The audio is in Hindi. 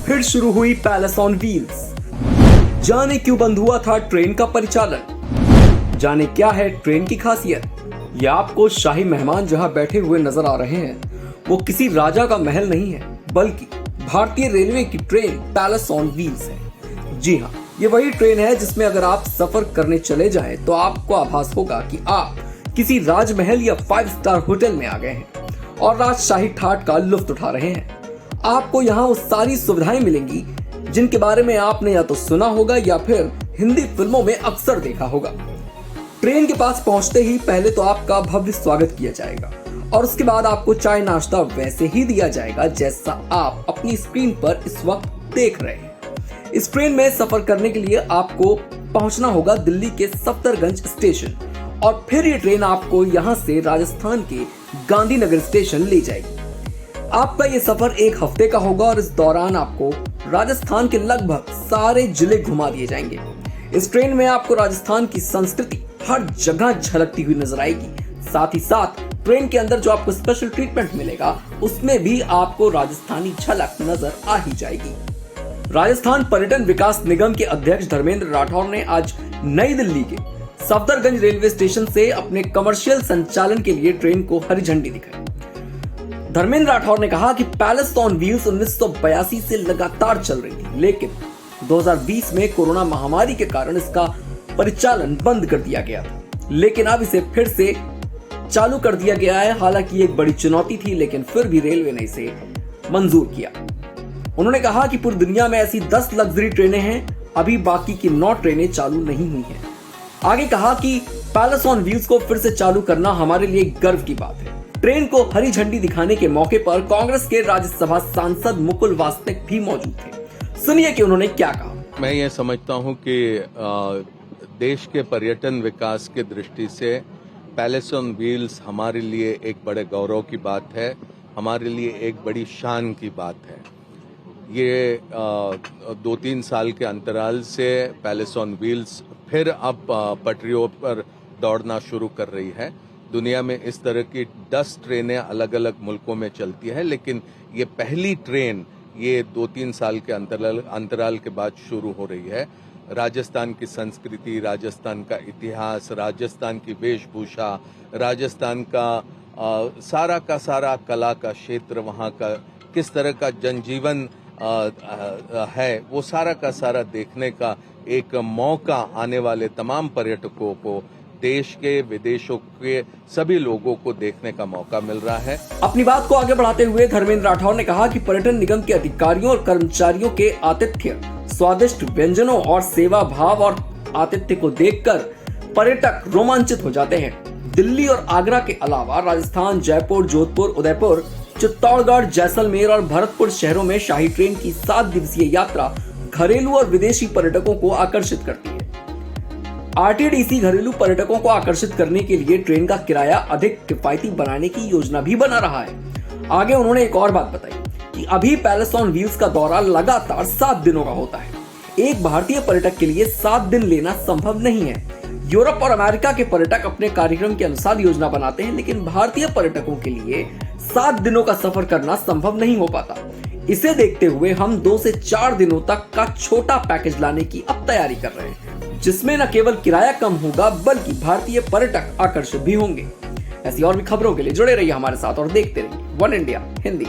फिर शुरू हुई पैलेस ऑन व्हील्स। जाने क्यों बंद हुआ था ट्रेन का परिचालन, जाने क्या है ट्रेन की खासियत। या आपको शाही मेहमान जहां बैठे हुए नजर आ रहे हैं वो किसी राजा का महल नहीं है, बल्कि भारतीय रेलवे की ट्रेन पैलेस ऑन व्हील्स है। जी हाँ, ये वही ट्रेन है जिसमें अगर आप सफर करने चले जाएं तो आपको आभास होगा कि आप किसी राजमहल या 5 स्टार होटल में आ गए हैं और राजशाही ठाट का लुत्फ उठा रहे हैं। आपको यहाँ वो सारी सुविधाएं मिलेंगी जिनके बारे में आपने या तो सुना होगा या फिर हिंदी फिल्मों में अक्सर देखा होगा। ट्रेन के पास पहुंचते ही पहले तो आपका भव्य स्वागत किया जाएगा और उसके बाद आपको चाय नाश्ता वैसे ही दिया जाएगा जैसा आप अपनी स्क्रीन पर इस वक्त देख रहे हैं। इस ट्रेन में सफर करने के लिए आपको पहुंचना होगा दिल्ली के सफदरगंज स्टेशन और फिर ये ट्रेन आपको यहां से राजस्थान के गांधीनगर स्टेशन ले जाएगी। आपका ये सफर 1 हफ्ते का होगा और इस दौरान आपको राजस्थान के लगभग सारे जिले घुमा दिए जाएंगे। इस ट्रेन में आपको राजस्थान की संस्कृति हर जगह झलकती हुई नजर आएगी। साथ ही साथ ट्रेन के अंदर जो आपको स्पेशल ट्रीटमेंट मिलेगा उसमें भी आपको राजस्थानी झलक नजर आ ही जाएगी। राजस्थान पर्यटन विकास निगम के अध्यक्ष धर्मेंद्र राठौर ने आज नई दिल्ली के सफदरगंज रेलवे स्टेशन से अपने कमर्शियल संचालन के लिए ट्रेन को हरी झंडी दिखाई। धर्मेंद्र राठौर ने कहा कि पैलेस ऑन व्हील्स 1982 से लगातार चल रही थी, लेकिन 2020 में कोरोना महामारी के कारण इसका परिचालन बंद कर दिया गया था, लेकिन अब इसे फिर से चालू कर दिया गया है। हालांकि एक बड़ी चुनौती थी, लेकिन फिर भी रेलवे ने इसे मंजूर किया। उन्होंने कहा कि पूरी दुनिया में ऐसी 10 लग्जरी ट्रेनें हैं, अभी बाकी की 9 ट्रेनें चालू नहीं हुई हैं। आगे कहा कि पैलेस ऑन व्हील्स को फिर से चालू करना हमारे लिए गर्व की बात है। ट्रेन को हरी झंडी दिखाने के मौके पर कांग्रेस के राज्यसभा सांसद मुकुल वासनिक भी मौजूद थे। सुनिए कि उन्होंने क्या कहा। मैं ये समझता हूँ कि देश के पर्यटन विकास के दृष्टि से पैलेस ऑन व्हील्स हमारे लिए एक बड़े गौरव की बात है, हमारे लिए एक बड़ी शान की बात है। ये 2-3 साल के अंतराल से पैलेस ऑन व्हील्स फिर अब पटरियों पर दौड़ना शुरू कर रही है। दुनिया में इस तरह की 10 ट्रेनें अलग अलग मुल्कों में चलती है, लेकिन ये पहली ट्रेन ये 2-3 साल के अंतराल के बाद शुरू हो रही है। राजस्थान की संस्कृति, राजस्थान का इतिहास, राजस्थान की वेशभूषा, राजस्थान का सारा कला का क्षेत्र, वहाँ का किस तरह का जनजीवन है, वो सारा का सारा देखने का एक मौका आने वाले तमाम पर्यटकों को, देश के विदेशों के सभी लोगों को देखने का मौका मिल रहा है। अपनी बात को आगे बढ़ाते हुए धर्मेंद्र राठौर ने कहा कि पर्यटन निगम के अधिकारियों और कर्मचारियों के आतिथ्य, स्वादिष्ट व्यंजनों और सेवा भाव और आतिथ्य को देखकर पर्यटक रोमांचित हो जाते हैं। दिल्ली और आगरा के अलावा राजस्थान, जयपुर, जोधपुर, उदयपुर, चित्तौड़गढ़, जैसलमेर और भरतपुर शहरों में शाही ट्रेन की 7 दिवसीय यात्रा घरेलू और विदेशी पर्यटकों को आकर्षित करती है। आरटीडीसी घरेलू पर्यटकों को आकर्षित करने के लिए ट्रेन का किराया अधिक किफायती बनाने की योजना भी बना रहा है। आगे उन्होंने एक और बात बताई कि अभी पैलेस ऑन व्हील्स का दौरा लगातार 7 दिनों का होता है। एक भारतीय पर्यटक के लिए 7 दिन लेना संभव नहीं है। यूरोप और अमेरिका के पर्यटक अपने कार्यक्रम के अनुसार योजना बनाते हैं, लेकिन भारतीय पर्यटकों के लिए 7 दिनों का सफर करना संभव नहीं हो पाता। इसे देखते हुए हम 2 से 4 दिनों तक का छोटा पैकेज लाने की अब तैयारी कर रहे हैं, जिसमें न केवल किराया कम होगा बल्कि भारतीय पर्यटक आकर्षित भी होंगे। ऐसी और भी खबरों के लिए जुड़े रहिए हमारे साथ और देखते रहिए वन इंडिया हिंदी।